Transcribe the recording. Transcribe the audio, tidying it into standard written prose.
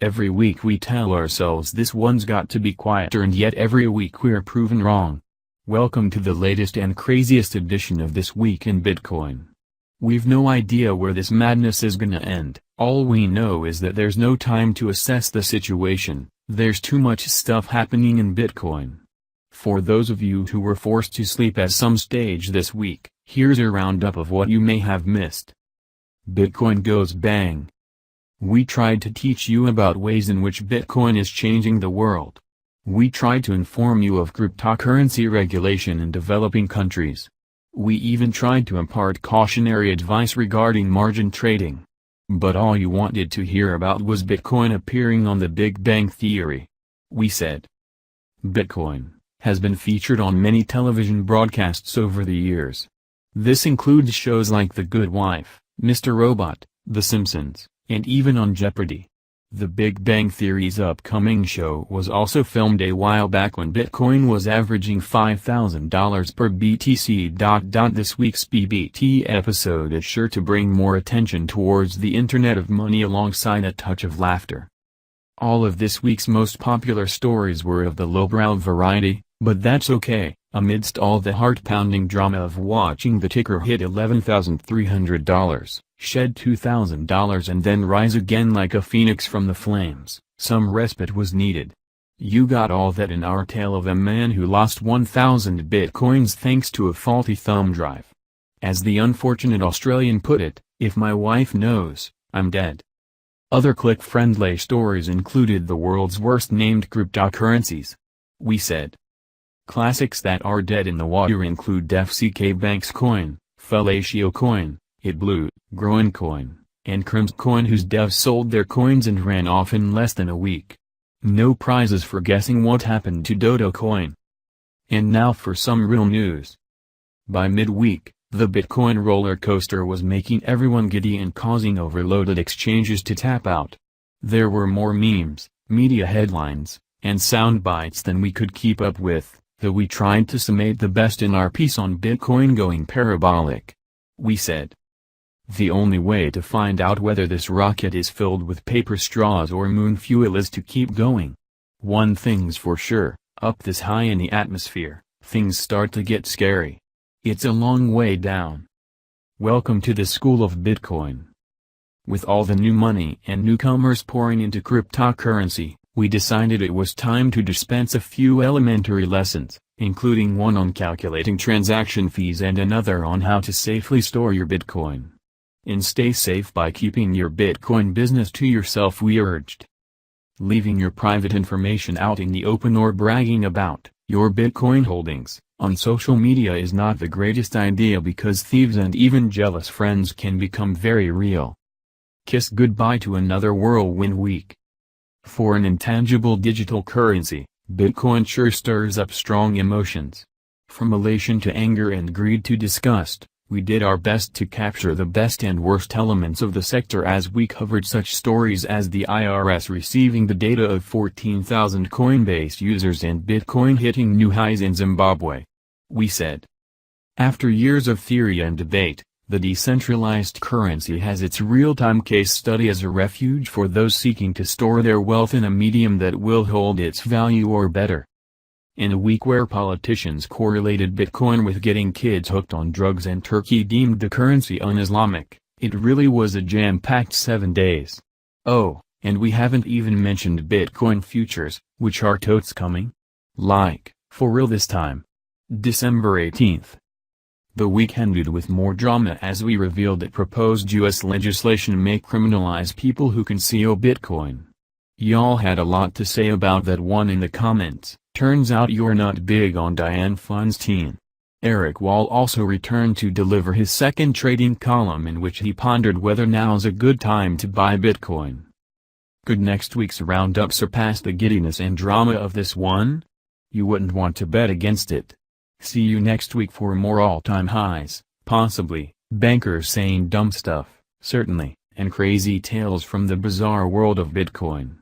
Every week we tell ourselves this one's got to be quieter, and yet every week we're proven wrong. Welcome to the latest and craziest edition of This Week in Bitcoin. We've no idea where this madness is gonna end. All we know is that there's no time to assess the situation. There's too much stuff happening in Bitcoin. For those of you who were forced to sleep at some stage this week, here's a roundup of what you may have missed. Bitcoin goes bang. We tried to teach you about ways in which Bitcoin is changing the world. We tried to inform you of cryptocurrency regulation in developing countries. We even tried to impart cautionary advice regarding margin trading. But all you wanted to hear about was Bitcoin appearing on the Big Bang Theory. We said. Bitcoin has been featured on many television broadcasts over the years. This includes shows like The Good Wife, Mr. Robot, The Simpsons, and even on Jeopardy! The Big Bang Theory's upcoming show was also filmed a while back when Bitcoin was averaging $5,000 per BTC. This week's BBT episode is sure to bring more attention towards the Internet of Money alongside a touch of laughter. All of this week's most popular stories were of the lowbrow variety, but that's okay. Amidst all the heart-pounding drama of watching the ticker hit $11,300, shed $2,000 and then rise again like a phoenix from the flames, some respite was needed. You got all that in our tale of a man who lost 1,000 bitcoins thanks to a faulty thumb drive. As the unfortunate Australian put it, "If my wife knows, I'm dead." Other click-friendly stories included the world's worst-named cryptocurrencies. We said. Classics that are dead in the water include DefCK Bank's coin, Fellatio coin, ItBlue, Groin coin, and Crims coin, whose devs sold their coins and ran off in less than a week. No prizes for guessing what happened to Dodo coin. And now for some real news. By midweek, the Bitcoin roller coaster was making everyone giddy and causing overloaded exchanges to tap out. There were more memes, media headlines, and sound bites than we could keep up with, though we tried to summate the best in our piece on Bitcoin going parabolic. We said. The only way to find out whether this rocket is filled with paper straws or moon fuel is to keep going. One thing's for sure, up this high in the atmosphere, things start to get scary. It's a long way down. Welcome to the school of Bitcoin. With all the new money and newcomers pouring into cryptocurrency, we decided it was time to dispense a few elementary lessons, including one on calculating transaction fees and another on how to safely store your Bitcoin. And stay safe by keeping your Bitcoin business to yourself, we urged. Leaving your private information out in the open or bragging about your Bitcoin holdings on social media is not the greatest idea because thieves and even jealous friends can become very real. Kiss goodbye to another whirlwind week. For an intangible digital currency, Bitcoin sure stirs up strong emotions. From elation to anger and greed to disgust, we did our best to capture the best and worst elements of the sector as we covered such stories as the IRS receiving the data of 14,000 Coinbase users and Bitcoin hitting new highs in Zimbabwe. We said. After years of theory and debate, the decentralized currency has its real-time case study as a refuge for those seeking to store their wealth in a medium that will hold its value or better. In a week where politicians correlated Bitcoin with getting kids hooked on drugs and Turkey deemed the currency un-Islamic, it really was a jam-packed 7 days. Oh, and we haven't even mentioned Bitcoin futures, which are totes coming. Like, for real this time. December 18th. The week ended with more drama as we revealed that proposed U.S. legislation may criminalize people who conceal Bitcoin. Y'all had a lot to say about that one in the comments. Turns out you're not big on Dianne Feinstein. Eric Wall also returned to deliver his second trading column in which he pondered whether now's a good time to buy Bitcoin. Could next week's roundup surpass the giddiness and drama of this one? You wouldn't want to bet against it. See you next week for more all-time highs, possibly, bankers saying dumb stuff, certainly, and crazy tales from the bizarre world of Bitcoin.